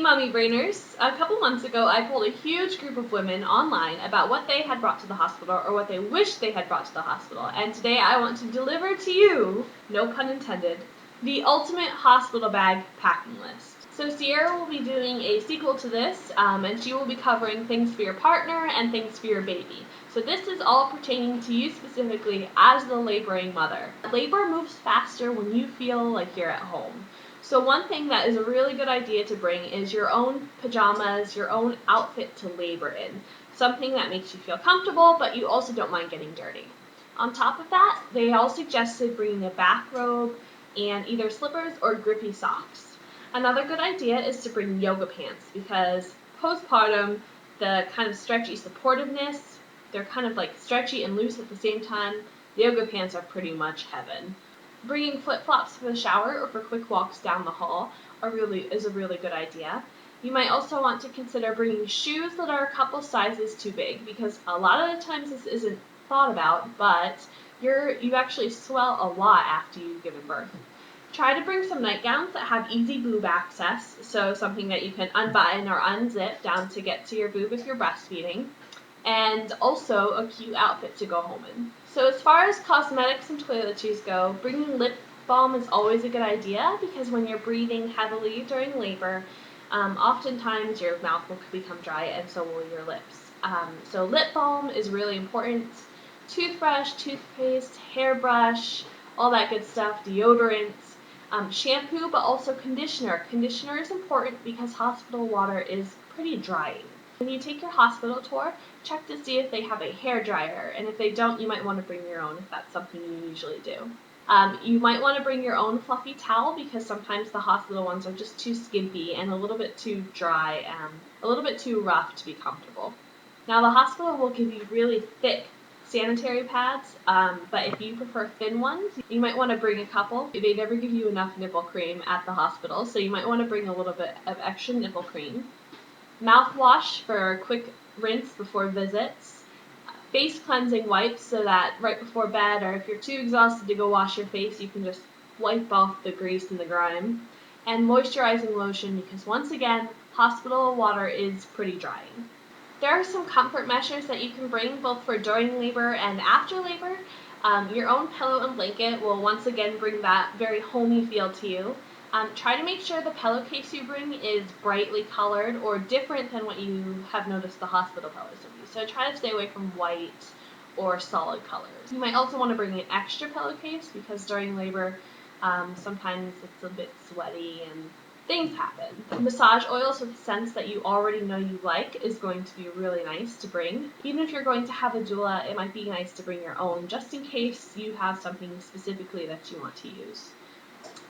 Mummy Brainers! A couple months ago, I polled a huge group of women online about what they had brought to the hospital or what they wished they had brought to the hospital, and today I want to deliver to you, no pun intended, the ultimate hospital bag packing list. So Sierra will be doing a sequel to this, and she will be covering things for your partner and things for your baby. So this is all pertaining to you specifically as the laboring mother. Labor moves faster when you feel like you're at home. So one thing that is a really good idea to bring is your own pajamas, your own outfit to labor in. Something that makes you feel comfortable, but you also don't mind getting dirty. On top of that, they all suggested bringing a bathrobe and either slippers or grippy socks. Another good idea is to bring yoga pants because postpartum, the kind of stretchy supportiveness, they're kind of like stretchy and loose at the same time. The yoga pants are pretty much heaven. Bringing flip-flops for the shower or for quick walks down the hall is a really good idea. You might also want to consider bringing shoes that are a couple sizes too big because a lot of the times this isn't thought about, but you actually swell a lot after you've given birth. Try to bring some nightgowns that have easy boob access, so something that you can unbutton or unzip down to get to your boob if you're breastfeeding, and also a cute outfit to go home in. So as far as cosmetics and toiletries go, bringing lip balm is always a good idea because when you're breathing heavily during labor, oftentimes your mouth will become dry and so will your lips. So lip balm is really important. Toothbrush, toothpaste, hairbrush, all that good stuff, deodorant, shampoo, but also conditioner. Conditioner is important because hospital water is pretty drying. When you take your hospital tour, check to see if they have a hair dryer, and if they don't, you might want to bring your own if that's something you usually do. You might want to bring your own fluffy towel because sometimes the hospital ones are just too skimpy and a little bit too dry and a little bit too rough to be comfortable. Now the hospital will give you really thick sanitary pads, but if you prefer thin ones, you might want to bring a couple. They never give you enough nipple cream at the hospital, so you might want to bring a little bit of extra nipple cream. Mouthwash for a quick rinse before visits. Face cleansing wipes so that right before bed or if you're too exhausted to go wash your face, you can just wipe off the grease and the grime. And moisturizing lotion because once again, hospital water is pretty drying. There are some comfort measures that you can bring both for during labor and after labor. Your own pillow and blanket will once again bring that very homey feel to you. Try to make sure the pillowcase you bring is brightly colored or different than what you have noticed the hospital pillows will be. So try to stay away from white or solid colors. You might also want to bring an extra pillowcase because during labor sometimes it's a bit sweaty and things happen. Massage oils with scents that you already know you like is going to be really nice to bring. Even if you're going to have a doula, it might be nice to bring your own just in case you have something specifically that you want to use.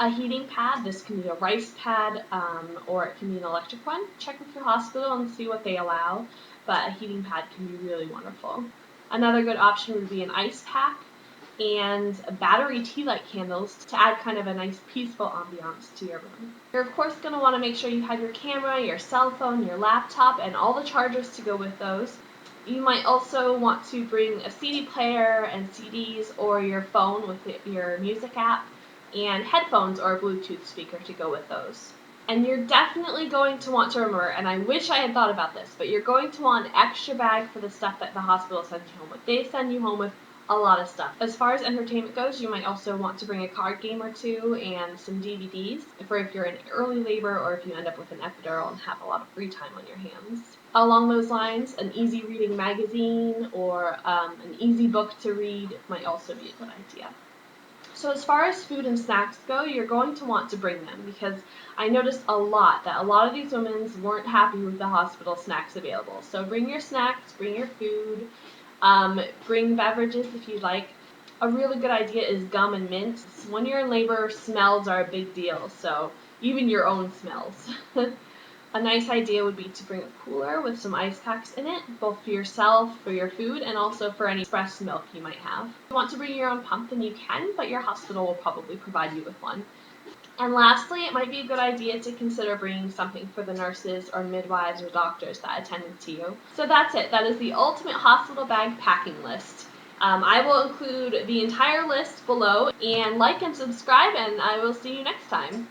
A heating pad, this can be a rice pad or it can be an electric one. Check with your hospital and see what they allow, but a heating pad can be really wonderful. Another good option would be an ice pack and battery tea light candles to add kind of a nice peaceful ambiance to your room. You're of course going to want to make sure you have your camera, your cell phone, your laptop, and all the chargers to go with those. You might also want to bring a CD player and CDs or your phone with your music app and headphones or a Bluetooth speaker to go with those. And you're definitely going to want to remember, and I wish I had thought about this, but you're going to want an extra bag for the stuff that the hospital sends you home with. They send you home with a lot of stuff. As far as entertainment goes, you might also want to bring a card game or two and some DVDs for if you're in early labor or if you end up with an epidural and have a lot of free time on your hands. Along those lines, an easy reading magazine or an easy book to read might also be a good idea. So as far as food and snacks go, you're going to want to bring them because I noticed a lot of these women weren't happy with the hospital snacks available. So bring your snacks, bring your food, bring beverages if you'd like. A really good idea is gum and mint. When you're in labor, smells are a big deal, so even your own smells. A nice idea would be to bring a cooler with some ice packs in it, both for yourself, for your food, and also for any express milk you might have. If you want to bring your own pump, then you can, but your hospital will probably provide you with one. And lastly, it might be a good idea to consider bringing something for the nurses or midwives or doctors that attended to you. So that's it. That is the ultimate hospital bag packing list. I will include the entire list below, and like and subscribe, and I will see you next time.